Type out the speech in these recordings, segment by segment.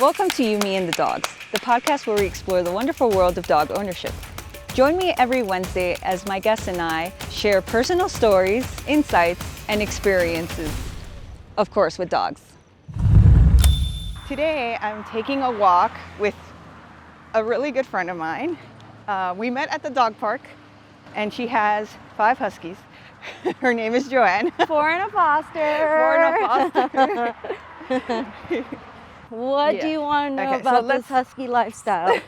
Welcome to You, Me, and the Dogs, the podcast where we explore the wonderful world of dog ownership. Join me every Wednesday as my guests and I share personal stories, insights, and experiences, of course, with dogs. Today, I'm taking a walk with a really good friend of mine. We met at the dog park, and she has 5 Huskies. Her name is Johana. 4 and a foster. What do you want to know about this Husky lifestyle?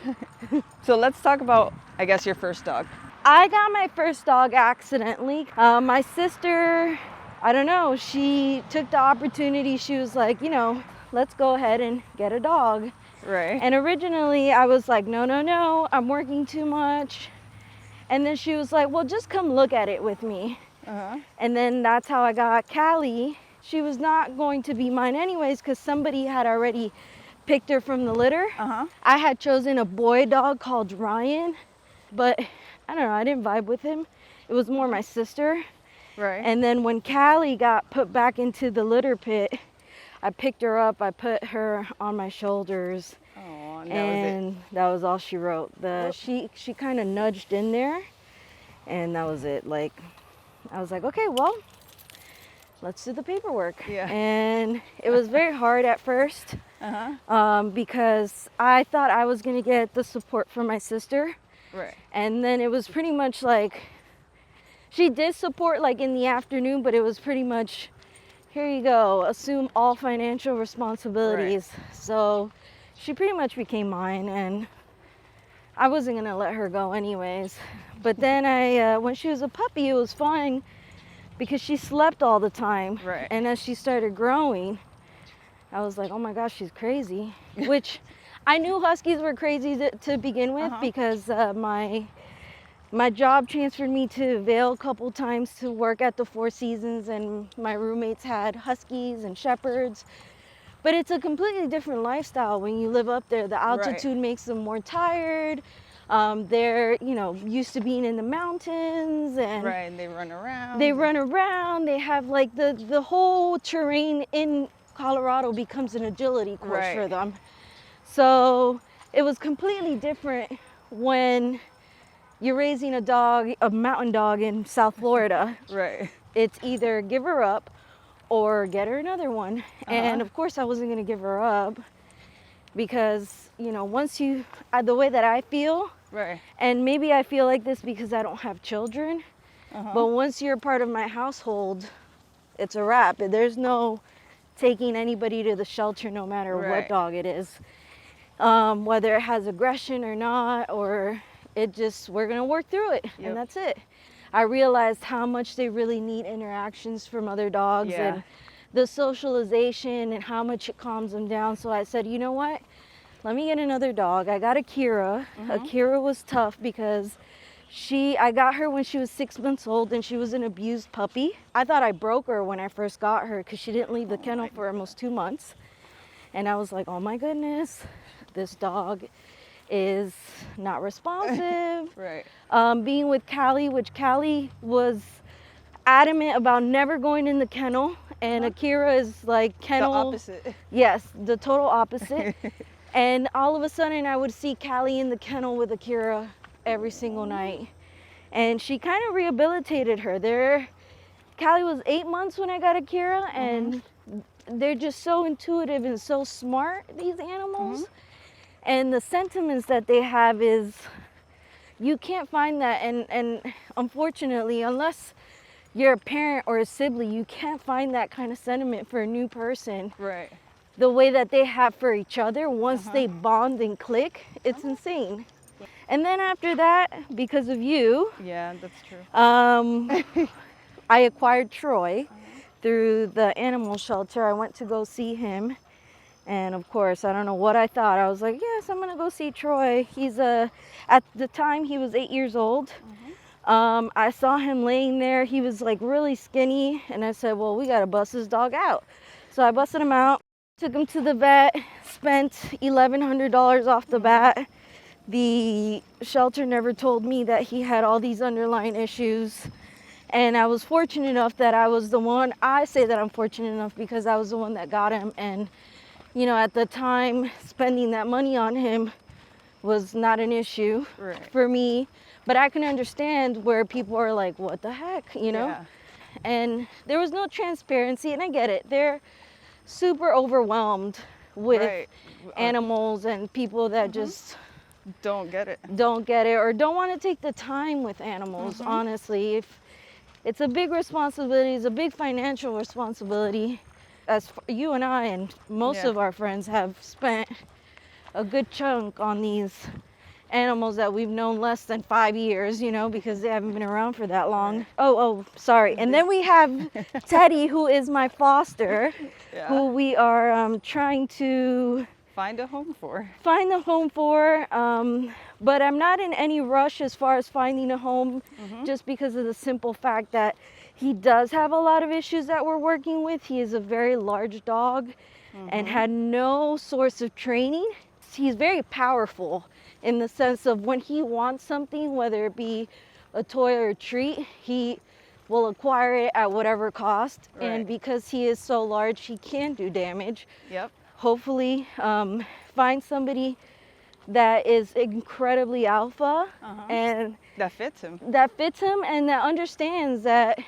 So let's talk about, I guess, your first dog. I got my first dog accidentally. My sister, I don't know, she took the opportunity. She was like, let's go ahead and get a dog. Right. And originally I was like, no, I'm working too much. And then she was like, well, just come look at it with me. Uh-huh. And then that's how I got Callie. She was not going to be mine anyways because somebody had already picked her from the litter. Uh-huh. I had chosen a boy dog called Ryan, but I don't know, I didn't vibe with him. It was more my sister. Right. And then when Callie got put back into the litter pit, I picked her up, I put her on my shoulders. Oh, and that was all she wrote. She kind of nudged in there, and that was it. Like, I was like, okay, well, let's do the paperwork. Yeah. And it was very hard at first. Uh-huh. Because I thought I was going to get the support from my sister. Right. And then it was pretty much like, she did support like in the afternoon, but it was pretty much, here you go, assume all financial responsibilities. Right. So she pretty much became mine, and I wasn't going to let her go anyways. But then when she was a puppy, it was fine because she slept all the time. Right. And as she started growing, I was like, oh my gosh, she's crazy. Which I knew Huskies were crazy to begin with. Uh-huh. Because my job transferred me to Vail a couple times to work at the Four Seasons, and my roommates had Huskies and Shepherds. But it's a completely different lifestyle when you live up there. The altitude makes them more tired. They're, used to being in the mountains, and right, they run around. They have like the whole terrain in Colorado becomes an agility course for them. So it was completely different when you're raising a mountain dog in South Florida. Right. It's either give her up or get her another one. Uh-huh. And of course I wasn't going to give her up because, once the way that I feel, right. And maybe I feel like this because I don't have children, uh-huh. But once you're part of my household, it's a wrap. There's no taking anybody to the shelter no matter what dog it is. Whether it has aggression or not, or we're going to work through it. Yep. And that's it. I realized how much they really need interactions from other dogs and the socialization and how much it calms them down. So I said, you know what? Let me get another dog. I got Akira. Mm-hmm. Akira was tough because I got her when she was 6 months old, and she was an abused puppy. I thought I broke her when I first got her because she didn't leave the kennel for almost 2 months. And I was like, oh my goodness, this dog is not responsive. Right. Being with Callie, which Callie was adamant about never going in the kennel, and Akira is like kennel. The opposite. Yes, the total opposite. And all of a sudden I would see Callie in the kennel with Akira every single night. And she kind of rehabilitated her. Callie was 8 months when I got Akira, and they're just so intuitive and so smart, these animals. Mm-hmm. And the sentiments that they have is, you can't find that. And unfortunately, unless you're a parent or a sibling, you can't find that kind of sentiment for a new person. Right. The way that they have for each other, once they bond and click, it's insane. And then after that, because of you. Yeah, that's true. I acquired Troy through the animal shelter. I went to go see him. And of course, I don't know what I thought. I was like, yes, I'm going to go see Troy. He's at the time he was 8 years old. Mm-hmm. I saw him laying there. He was like really skinny. And I said, well, we got to bust this dog out. So I busted him out, took him to the vet, spent $1,100 off the bat. The shelter never told me that he had all these underlying issues. And I was fortunate enough that I was the one. I say that I'm fortunate enough because I was the one that got him. And you know, at the time, spending that money on him was not an issue for me. But I can understand where people are like, what the heck, you know? Yeah. And there was no transparency, and I get it. They're super overwhelmed with animals and people that just don't get it or don't want to take the time with animals. Honestly, if it's a big responsibility, it's a big financial responsibility. As you and I and most of our friends have spent a good chunk on these animals that we've known less than 5 years, you know, because they haven't been around for that long. Sorry. And then we have Teddy, who is my foster, who we are trying to find a home for. But I'm not in any rush as far as finding a home, just because of the simple fact that he does have a lot of issues that we're working with. He is a very large dog and had no source of training. He's very powerful in the sense of when he wants something, whether it be a toy or a treat, he will acquire it at whatever cost. And because he is so large, he can do damage. Hopefully find somebody that is incredibly alpha and that fits him and that understands that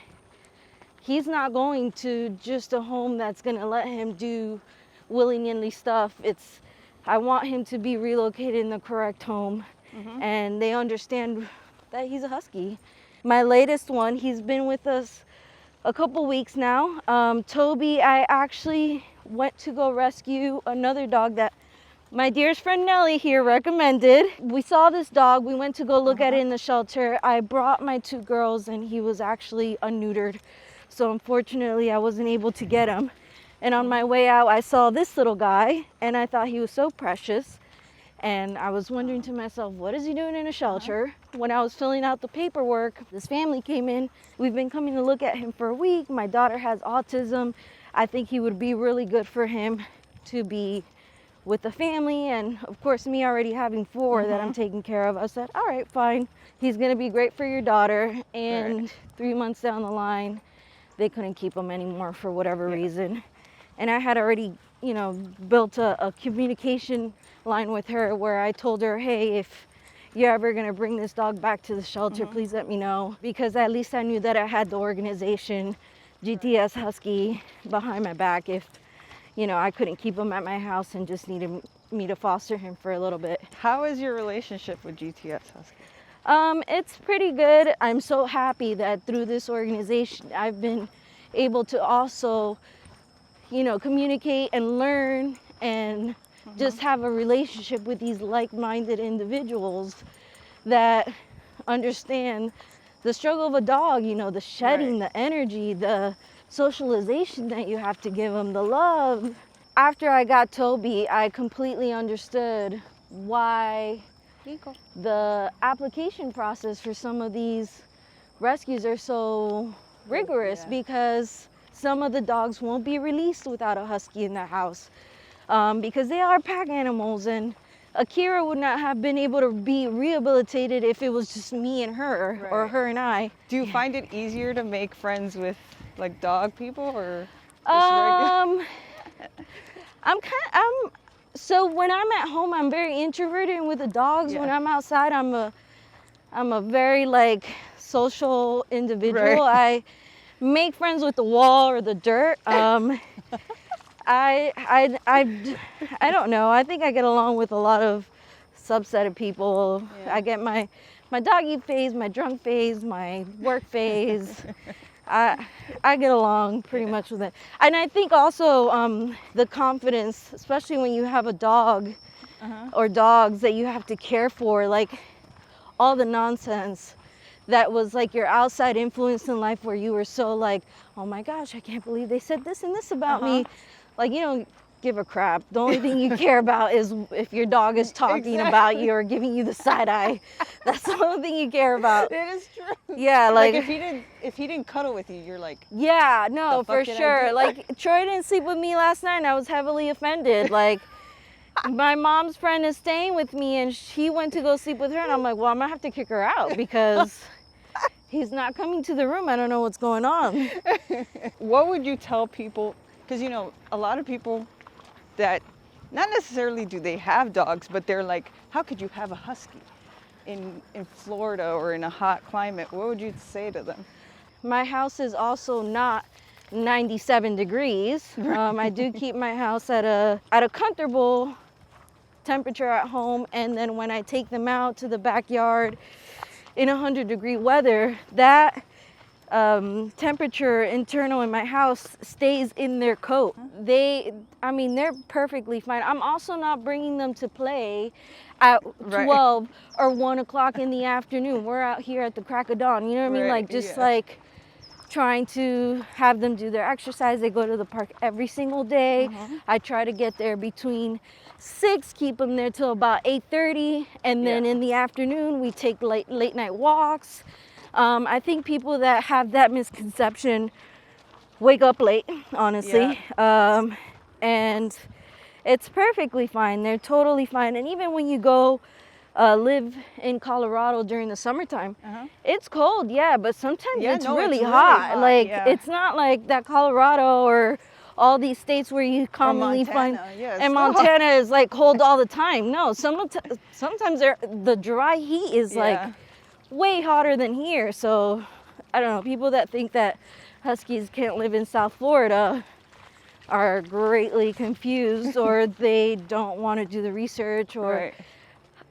he's not going to just a home that's going to let him do willy-nilly stuff. I want him to be relocated in the correct home, and they understand that he's a husky. My latest one, he's been with us a couple weeks now. Toby, I actually went to go rescue another dog that my dearest friend Nellie here recommended. We saw this dog, we went to go look at it in the shelter. I brought my 2 girls and he was actually unneutered. So unfortunately I wasn't able to get him. And on my way out, I saw this little guy and I thought he was so precious. And I was wondering to myself, what is he doing in a shelter? When I was filling out the paperwork, this family came in. We've been coming to look at him for a week. My daughter has autism. I think he would be really good for him to be with the family. And of course, me already having 4 that I'm taking care of, I said, all right, fine. He's gonna be great for your daughter. And 3 months down the line, they couldn't keep him anymore for whatever reason. And I had already, you know, built a communication line with her where I told her, hey, if you're ever gonna bring this dog back to the shelter, please let me know. Because at least I knew that I had the organization, GTS Husky, behind my back if, you know, I couldn't keep him at my house and just needed me to foster him for a little bit. How is your relationship with GTS Husky? It's pretty good. I'm so happy that through this organization, I've been able to also, you know, communicate and learn and just have a relationship with these like-minded individuals that understand the struggle of a dog, you know, the shedding, the energy, the socialization that you have to give them, the love. After I got Toby, I completely understood why the application process for some of these rescues are so rigorous, because some of the dogs won't be released without a husky in the house, because they are pack animals, and Akira would not have been able to be rehabilitated if it was just me and her or her and I. Do you find it easier to make friends with like dog people or just so when I'm at home, I'm very introverted, and with the dogs, when I'm outside, I'm a very like social individual. I make friends with the wall or the dirt. I don't know. I think I get along with a lot of subset of people. I get my doggy phase, my drunk phase, my work phase. I get along pretty much with it. And I think also the confidence, especially when you have a dog or dogs that you have to care for, like all the nonsense that was like your outside influence in life where you were so like, oh my gosh, I can't believe they said this and this about me. Like, you don't give a crap. The only thing you care about is if your dog is talking about you or giving you the side eye. That's the only thing you care about. It is true. Yeah, like if he didn't cuddle with you, you're like, yeah, no, for sure. Like Troy didn't sleep with me last night and I was heavily offended. Like my mom's friend is staying with me and she went to go sleep with her and I'm like, well, I'm gonna have to kick her out because he's not coming to the room. I don't know what's going on. What would you tell people? Because, you know, a lot of people that not necessarily do they have dogs, but they're like, how could you have a husky in Florida or in a hot climate? What would you say to them? My house is also not 97 degrees. I do keep my house at a comfortable temperature at home, and then when I take them out to the backyard in 100-degree weather, that temperature internal in my house stays in their coat. They're perfectly fine. I'm also not bringing them to play at 12 or 1 o'clock in the afternoon. We're out here at the crack of dawn, you know what I mean? Like, just like trying to have them do their exercise. They go to the park every single day. I try to get there between 6, keep them there till about 8:30, and then in the afternoon we take late night walks. I think people that have that misconception wake up late, honestly. And it's perfectly fine. They're totally fine. And even when you go live in Colorado during the summertime, it's cold, but sometimes it's really hot. Like, it's not like that Colorado or all these states where you commonly find, and Montana is like cold all the time. No, sometimes the dry heat is like way hotter than here. So I don't know, people that think that Huskies can't live in South Florida are greatly confused, or they don't want to do the research, or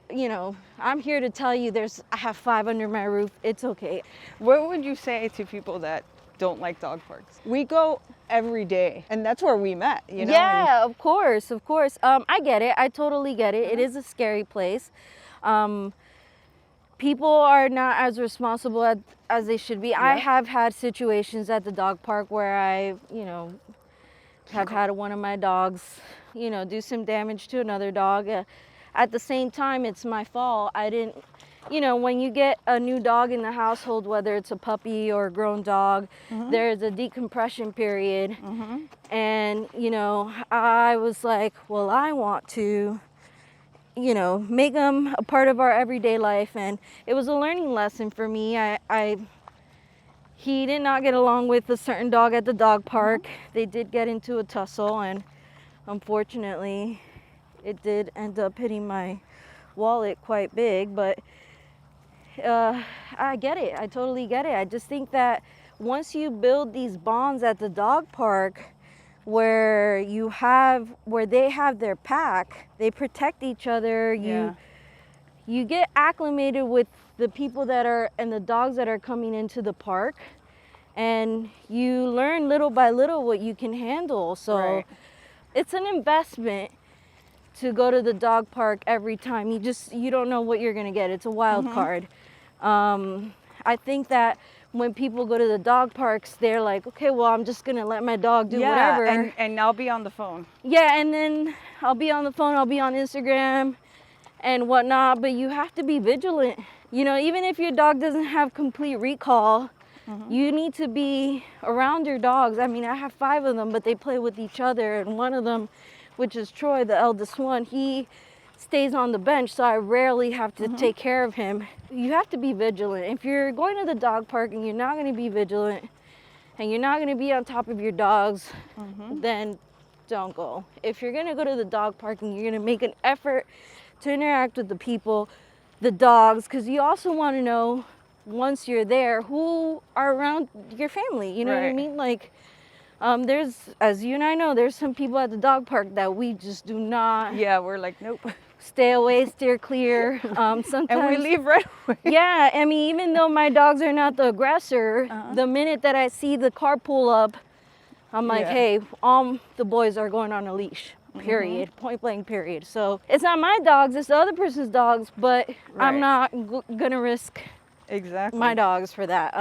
you know, I'm here to tell you I have 5 under my roof. It's okay. What would you say to people that don't like dog parks? We go every day, and that's where we met, you know? Yeah, of course. I get it. I totally get it. It is a scary place. People are not as responsible as they should be. I have had situations at the dog park where I, have had one of my dogs, do some damage to another dog. At the same time, it's my fault. I didn't, when you get a new dog in the household, whether it's a puppy or a grown dog, there's a decompression period. And, I was like, well, I want to, make them a part of our everyday life. And it was a learning lesson for me. He did not get along with a certain dog at the dog park. They did get into a tussle, and unfortunately, it did end up hitting my wallet quite big. But I get it. I totally get it. I just think that once you build these bonds at the dog park, where they have their pack, they protect each other. You get acclimated with the people and the dogs that are coming into the park, and you learn little by little what you can handle. So it's an investment to go to the dog park every time. You don't know what you're gonna get. It's a wild card. I think that when people go to the dog parks, they're like, okay, well, I'm just gonna let my dog do whatever. And I'll be on the phone. Yeah, and then I'll be on the phone, I'll be on Instagram and whatnot, but you have to be vigilant. Even if your dog doesn't have complete recall, you need to be around your dogs. I mean, I have 5 of them, but they play with each other, and one of them, which is Troy, the eldest one, he stays on the bench, so I rarely have to take care of him. You have to be vigilant. If you're going to the dog park and you're not going to be vigilant and you're not going to be on top of your dogs, then don't go. If you're going to go to the dog park and you're going to make an effort to interact with the people, the dogs, because you also want to know, once you're there, who are around your family. You know what I mean? Like, there's, as you and I know, there's some people at the dog park that we just do not. Yeah, we're like, nope. Stay away, steer clear. Sometimes, and we leave right away. Yeah, I mean, even though my dogs are not the aggressor, the minute that I see the car pull up, I'm like, hey, the boys are going on a leash. Period. Point blank. Period. So it's not my dogs; it's the other person's dogs. But I'm not gonna risk my dogs for that.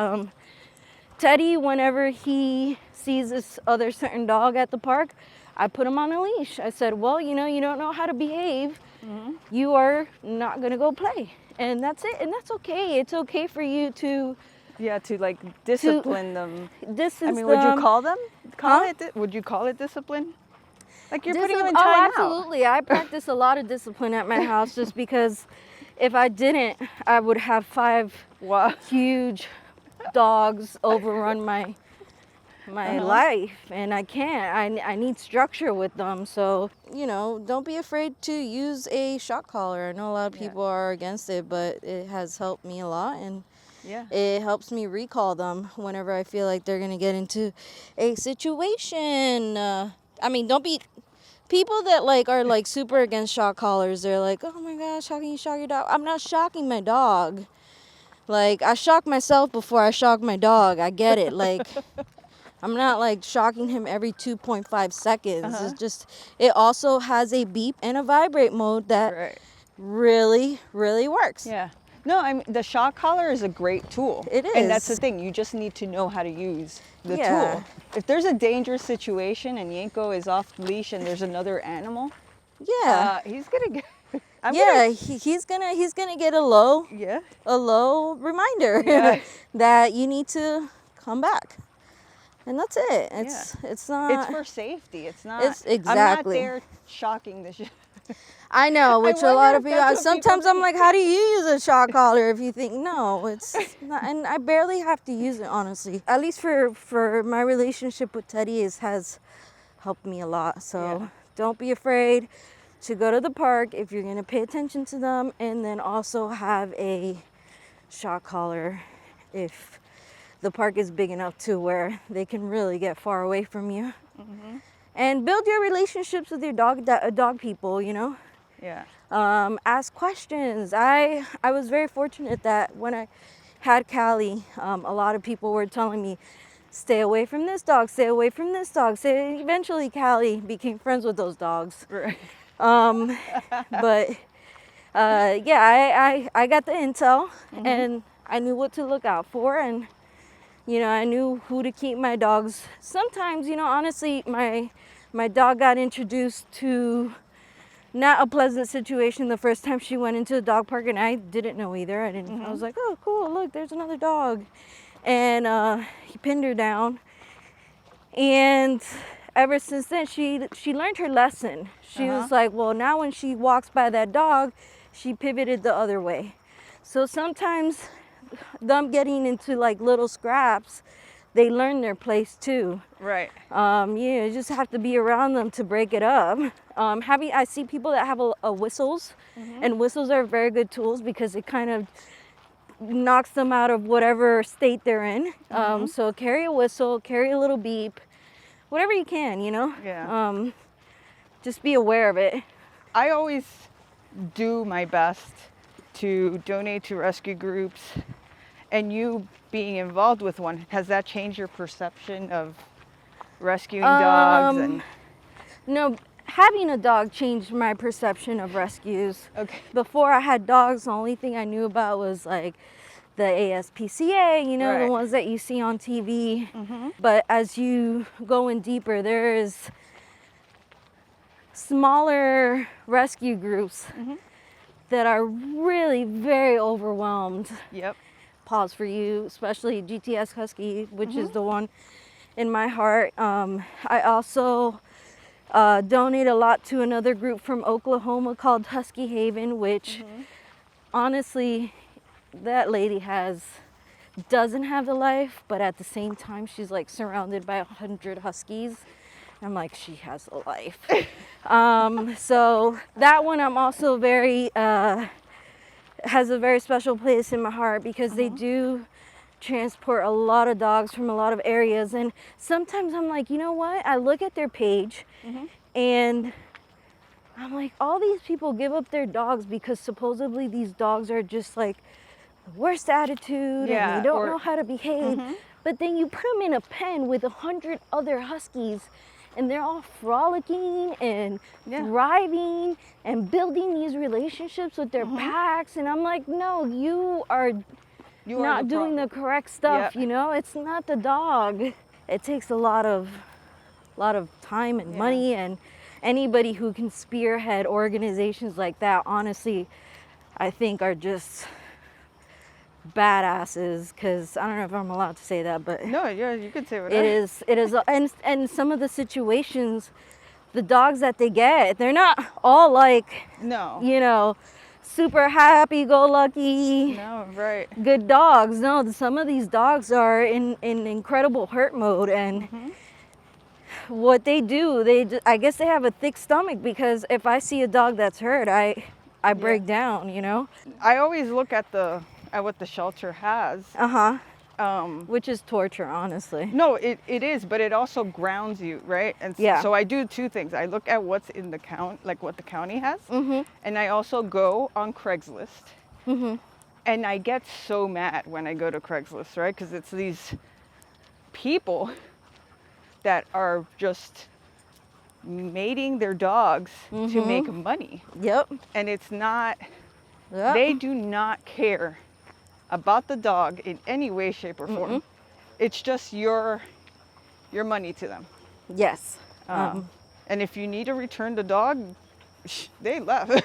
Teddy, whenever he sees this other certain dog at the park, I put him on a leash. I said, well, you don't know how to behave. You are not gonna go play, and that's it. And that's okay. It's okay for you to like discipline them. Distance them. I mean, would you call them? Would you call it discipline? Like, you're putting them in time out. Absolutely. I practice a lot of discipline at my house, just because if I didn't, I would have 5 huge dogs overrun my my life, and I can't. I need structure with them. So, you know, don't be afraid to use a shock collar. I know a lot of people are against it, but it has helped me a lot, and it helps me recall them whenever I feel like they're gonna get into a situation. I mean, don't be people that like are like super against shock collars. They're like, oh my gosh, how can you shock your dog? I'm not shocking my dog. Like, I shock myself before I shock my dog. I get it. Like, I'm not like shocking him every 2.5 seconds. It's just, it also has a beep and a vibrate mode that really, really works. Yeah. No, I mean, the shock collar is a great tool. It is. And that's the thing. You just need to know how to use the tool. If there's a dangerous situation and Yanko is off leash and there's another animal, he's going to get... he's gonna get a low reminder that you need to come back, and that's it. It's not. It's for safety. It's not. It's exactly. I'm not there shocking the shit. I know, which a lot of people. Sometimes I'm like, how do you use a shock collar? If you think no, it's not, and I barely have to use it, honestly. At least for my relationship with Teddy has helped me a lot. So don't be afraid to go to the park if you're going to pay attention to them, and then also have a shock collar if the park is big enough to where they can really get far away from you. And build your relationships with your dog people, you know. Ask questions. I was very fortunate that when I had Callie, a lot of people were telling me, stay away from this dog, stay away from this dog. Eventually Callie became friends with those dogs. But I got the intel, and I knew what to look out for, and you know, I knew who to keep my dogs. Sometimes, you know, honestly, my dog got introduced to not a pleasant situation the first time she went into the dog park, and I didn't know either. I was like, oh cool, look, there's another dog. And he pinned her down, and ever since then, she learned her lesson. She was like, well, now when she walks by that dog, she pivoted the other way. So sometimes them getting into like little scraps, they learn their place too. You just have to be around them to break it up. I see people that have a whistles, and whistles are very good tools because it kind of knocks them out of whatever state they're in. So carry a whistle, carry a little beep, whatever you can, you know. Just be aware of it. I always do my best to donate to rescue groups, and you being involved with one, has that changed your perception of rescuing dogs? And no, having a dog changed my perception of rescues. Before I had dogs, the only thing I knew about was like the ASPCA, you know, the ones that you see on TV. But as you go in deeper, there is smaller rescue groups that are really very overwhelmed. Pause for you, especially GTS Husky, which is the one in my heart. I also donate a lot to another group from Oklahoma called Husky Haven, which honestly, that lady doesn't have the life, but at the same time, she's like surrounded by 100 Huskies. I'm like, she has a life. So that one I'm also has a very special place in my heart because they do transport a lot of dogs from a lot of areas. And sometimes I'm like, you know what? I look at their page and I'm like, all these people give up their dogs because supposedly these dogs are just like the worst attitude and they don't know how to behave. But then you put them in a pen with 100 other Huskies, and they're all frolicking and thriving and building these relationships with their packs. And I'm like, no, you are not doing the correct stuff. You know, it's not the dog. It takes a lot of time and money, and anybody who can spearhead organizations like that, honestly, I think are just badasses, because I don't know if I'm allowed to say that, but no, you could say whatever. It is, and some of the situations, the dogs that they get, they're not all like, you know, super happy-go-lucky, No, right. good dogs. No, some of these dogs are in incredible hurt mode, and what they do, I guess they have a thick stomach, because if I see a dog that's hurt, I break down, you know. I always look at what the shelter has. Which is torture, honestly. No, it is, but it also grounds you, right? And so I do two things. I look at what's in the like what the county has, and I also go on Craigslist. And I get so mad when I go to Craigslist, right? Because it's these people that are just mating their dogs to make money. Yep. And it's not, they do not care about the dog in any way, shape, or form. It's just your money to them. Yes. And if you need to return the dog, they left.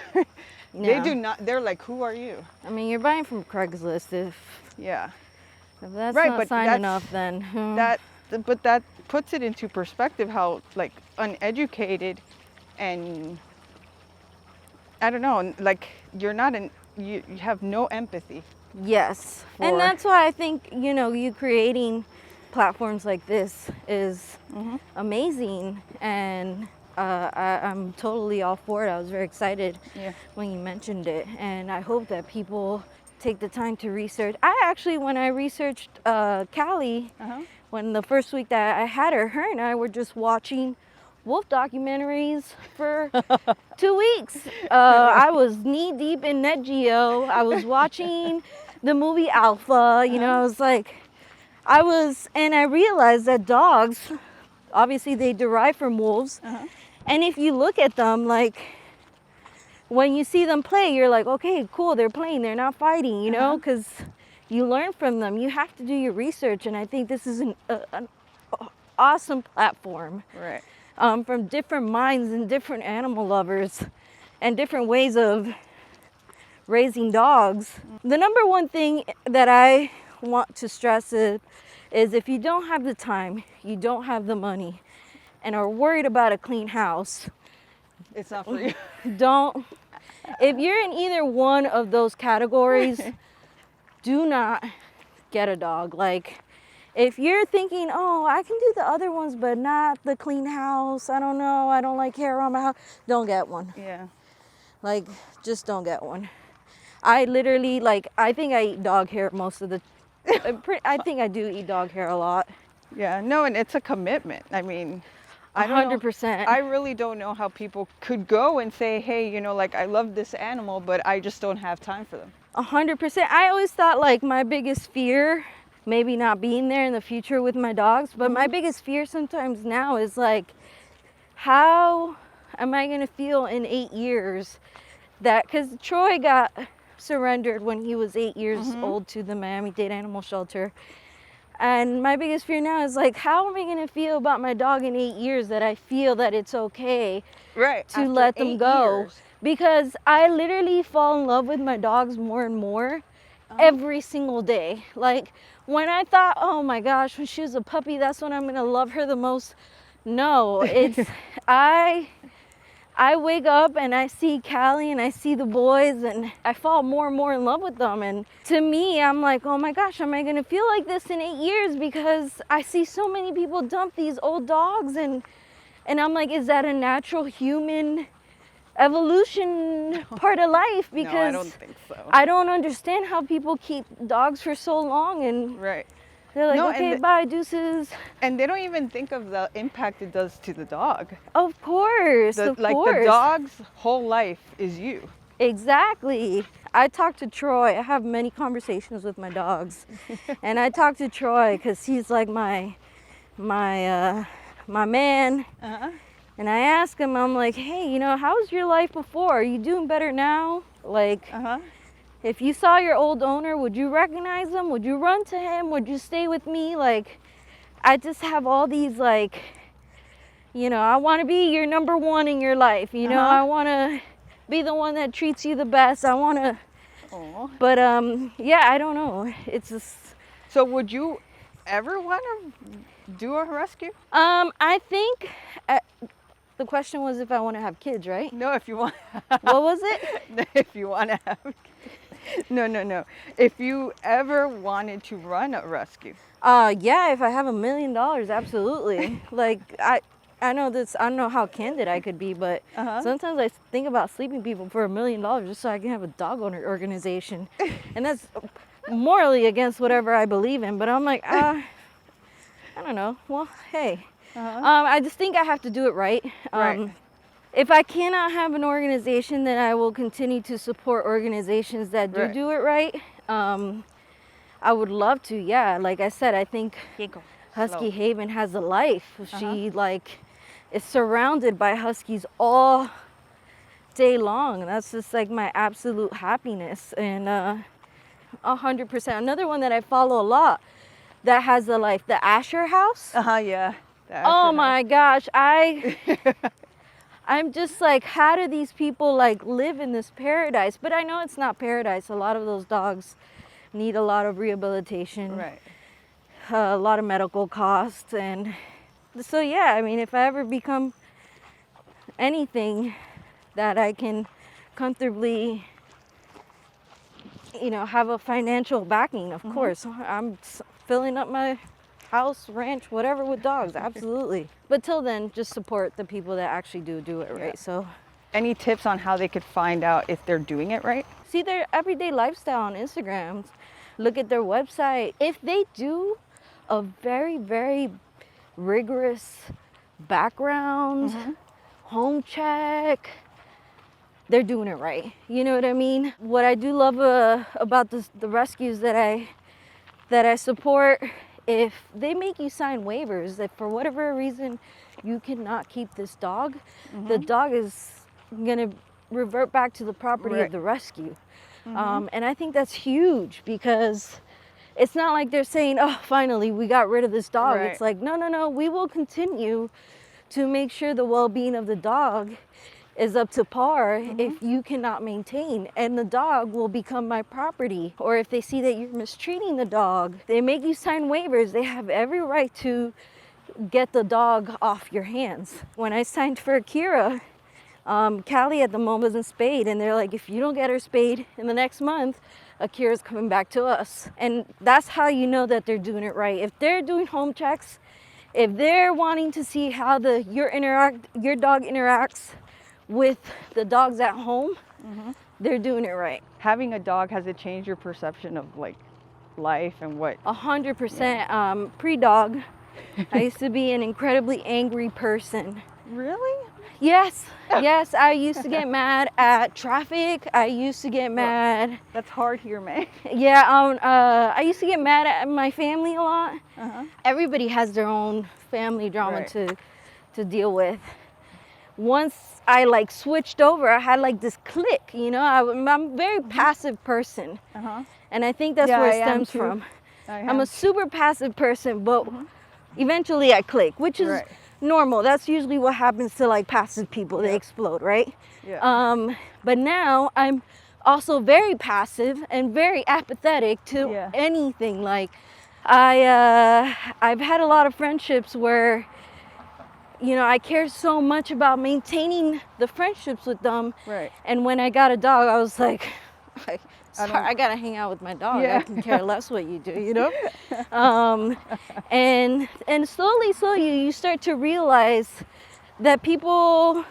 They do not. They're like, who are you? I mean, you're buying from Craigslist. If that's right, not but sign enough, then but that puts it into perspective how like uneducated and I don't know, like you have no empathy. Yes. And that's why I think, you know, you creating platforms like this is amazing, and I'm totally all for it. I was very excited when you mentioned it, and I hope that people take the time to research. When I researched Callie, when the first week that I had her and I were just watching wolf documentaries for 2 weeks. I was knee deep in Net Geo. I was watching the movie Alpha, you know, and I realized that dogs, obviously they derive from wolves. And if you look at them, like when you see them play, you're like, okay, cool, they're playing, they're not fighting, you know, because you learn from them. You have to do your research, and I think this is an awesome platform. Right. From different minds and different animal lovers and different ways of raising dogs. The number one thing that I want to stress is if you don't have the time, you don't have the money, and are worried about a clean house, it's not for you. If you're in either one of those categories, do not get a dog. Like, if you're thinking, oh, I can do the other ones, but not the clean house, I don't know, I don't like hair on my house, don't get one. Yeah. Like, just don't get one. I literally, I think I eat dog hair most of the I think I do eat dog hair a lot. Yeah, no, and it's a commitment. I mean, 100%. I really don't know how people could go and say, hey, you know, like, I love this animal, but I just don't have time for them. 100%. I always thought, like, my biggest fear, maybe not being there in the future with my dogs, but my biggest fear sometimes now is, like, how am I going to feel in 8 years because Troy got surrendered when he was 8 years old to the Miami-Dade Animal Shelter. And my biggest fear now is, like, how am I going to feel about my dog in 8 years that I feel that it's okay to let them go? Because I literally fall in love with my dogs more and more every single day. Like, when I thought, oh my gosh, when she was a puppy, that's when I'm going to love her the most. No, it's, I wake up and I see Callie and I see the boys and I fall more and more in love with them. And to me, I'm like, oh my gosh, am I going to feel like this in 8 years? Because I see so many people dump these old dogs, and I'm like, is that a natural human evolution part of life? Because no, I don't think so. I don't understand how people keep dogs for so long, and they're like, okay, bye, deuces. And they don't even think of the impact it does to the dog. Of course, the dog's whole life is you. Exactly. I talk to Troy. I have many conversations with my dogs. And I talk to Troy because he's like my man. And I ask him, I'm like, hey, you know, how was your life before? Are you doing better now? Like, if you saw your old owner, would you recognize him? Would you run to him? Would you stay with me? Like, I just have all these, like, you know, I want to be your number one in your life. You know, I want to be the one that treats you the best. I want to, but yeah, I don't know. It's just. So would you ever want to do a rescue? I think The question was if I want to have kids, right? No, if you want. What was it? If you want to have kids. No. If you ever wanted to run a rescue. Yeah, if I have $1 million, absolutely. Like, I know this, I don't know how candid I could be, but sometimes I think about sleeping people for $1 million just so I can have a dog owner organization. And that's morally against whatever I believe in, but I'm like, I don't know. Well, hey, I just think I have to do it right. Right. If I cannot have an organization, then I will continue to support organizations that do it right. I would love to, yeah. Like I said, I think Husky Haven has a life. She is surrounded by Huskies all day long. That's just like my absolute happiness. And 100%. Another one that I follow a lot that has a life, the Asher House. Yeah. Oh my gosh, I'm just like, how do these people like live in this paradise? But I know it's not paradise. A lot of those dogs need a lot of rehabilitation, Right. A lot of medical costs. And so, yeah, I mean, if I ever become anything that I can comfortably, have a financial backing, of course, I'm filling up my house, ranch, whatever with dogs, absolutely. But till then, just support the people that actually do it right. So, any tips on how they could find out if they're doing it right? See their everyday lifestyle on Instagram. Look at their website. If they do a very, very rigorous background, home check, they're doing it right. You know what I mean? What I do love about the rescues that I support, if they make you sign waivers that for whatever reason you cannot keep this dog, the dog is gonna revert back to the property of the rescue. And I think that's huge because it's not like they're saying, oh, finally we got rid of this dog. Right. It's like, no, we will continue to make sure the well-being of the dog is up to par if you cannot maintain, and the dog will become my property. Or if they see that you're mistreating the dog, they make you sign waivers. They have every right to get the dog off your hands. When I signed for Akira, Callie at the moment wasn't spayed, and they're like, if you don't get her spayed in the next month, Akira's coming back to us. And that's how you know that they're doing it right. If they're doing home checks, if they're wanting to see how your dog interacts with the dogs at home, they're doing it right. Having a dog, has it changed your perception of like life and what? 100%. Pre-dog, I used to be an incredibly angry person. Really? Yes, I used to get mad at traffic. I used to get mad. That's hard here, man. Yeah, I used to get mad at my family a lot. Everybody has their own family drama to deal with. Once I like switched over, I had like this click, I'm a very passive person. And I think that's where it stems from. I'm a super passive person, but eventually I click, which is normal. That's usually what happens to like passive people. They explode, right? But now I'm also very passive and very apathetic to anything. Like I've had a lot of friendships where I care so much about maintaining the friendships with them. And when I got a dog, I was like, I gotta hang out with my dog. I can care less what you do, and slowly you start to realize that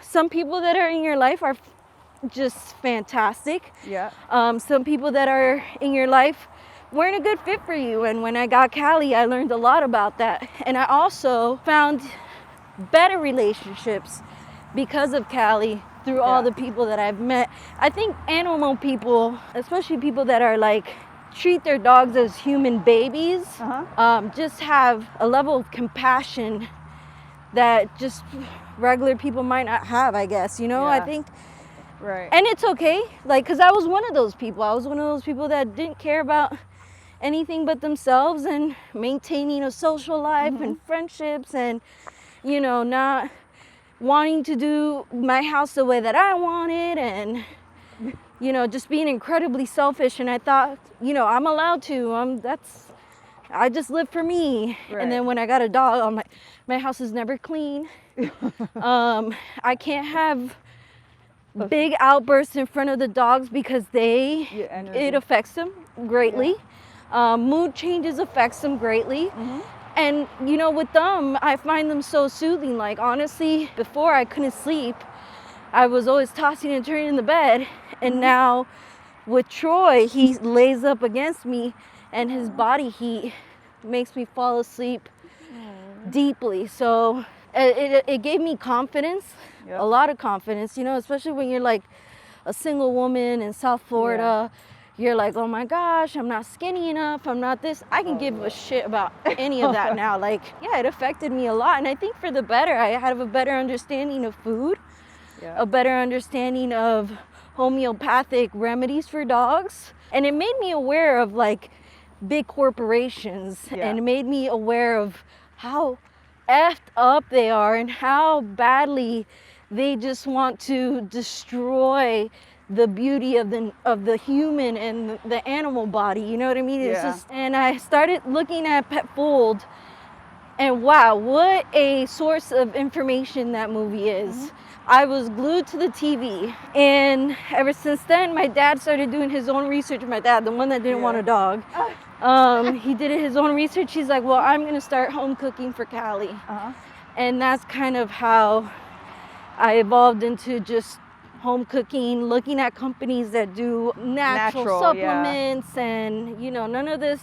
some people that are in your life are just fantastic. Some people that are in your life weren't a good fit for you. And when I got Callie, I learned a lot about that. And I also found better relationships because of Callie through all the people that I've met. I think animal people, especially people that are like treat their dogs as human babies, just have a level of compassion that just regular people might not have, I guess, I think. And it's okay, like, because I was one of those people. I was one of those people that didn't care about anything but themselves and maintaining a social life and friendships and not wanting to do my house the way that I wanted and, just being incredibly selfish. And I thought, I'm allowed to, I just live for me. Right. And then when I got a dog, I'm like, my house is never clean. I can't have big outbursts in front of the dogs because it affects them greatly. Mood changes affects them greatly. And you know, with them, I find them so soothing. Like honestly, before I couldn't sleep, I was always tossing and turning in the bed. And now with Troy, he lays up against me and his body heat makes me fall asleep deeply. So it gave me confidence, a lot of confidence, you know, especially when you're like a single woman in South Florida. You're like, oh my gosh, I'm not skinny enough, I'm not this. I can give a shit about any of that now. Like, yeah, it affected me a lot. And I think for the better. I have a better understanding of food, a better understanding of homeopathic remedies for dogs. And it made me aware of like big corporations and it made me aware of how effed up they are and how badly they just want to destroy the beauty of the human and the animal body, you know what I mean? It's just, and I started looking at Pet Fold, and wow, what a source of information that movie is. I was glued to the TV, and ever since then, my dad started doing his own research. My dad, the one that didn't want a dog, he did his own research. He's like, well, I'm gonna start home cooking for Callie. And that's kind of how I evolved into just home cooking, looking at companies that do natural supplements and, you know, none of this.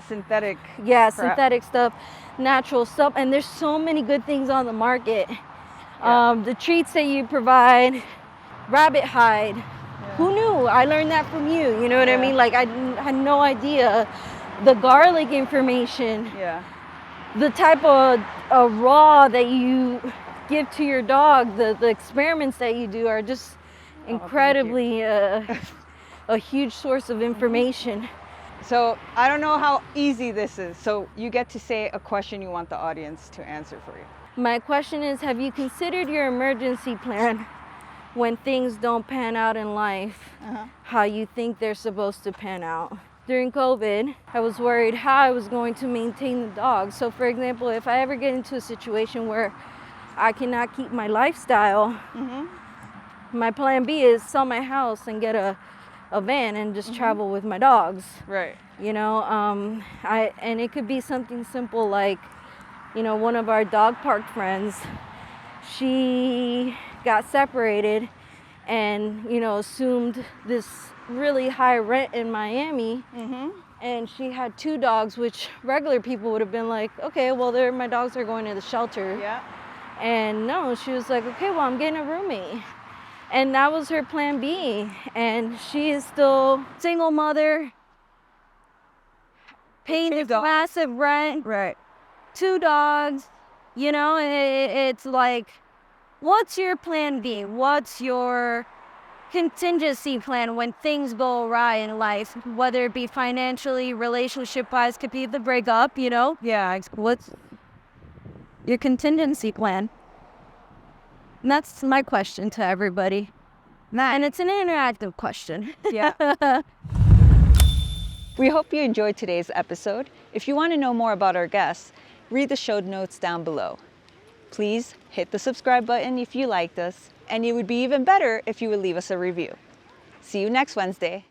Synthetic. Synthetic stuff, natural stuff. And there's so many good things on the market. The treats that you provide, rabbit hide. Who knew? I learned that from you. You know what I mean? Like I had no idea. The garlic information. The type of raw that you give to your dog, the experiments that you do are just incredibly a huge source of information. So I don't know how easy this is. So you get to say a question you want the audience to answer for you. My question is, have you considered your emergency plan when things don't pan out in life how you think they're supposed to pan out? During COVID, I was worried how I was going to maintain the dog. So for example, if I ever get into a situation where I cannot keep my lifestyle, my plan B is sell my house and get a van and just travel with my dogs. Right. You know, and it could be something simple like, you know, one of our dog park friends, she got separated and, you know, assumed this really high rent in Miami. And she had 2 dogs, which regular people would have been like, okay, well, my dogs are going to the shelter. And no, she was like, okay, well, I'm getting a roommate. And that was her plan B. And she is still single mother, paying this massive rent. 2 dogs, you know, it's like, what's your plan B? What's your contingency plan when things go awry in life, whether it be financially, relationship-wise, could be the breakup, you know? What's your contingency plan? And that's my question to everybody. And it's an interactive question. We hope you enjoyed today's episode. If you want to know more about our guests, read the show notes down below. Please hit the subscribe button if you liked us, and it would be even better if you would leave us a review. See you next Wednesday.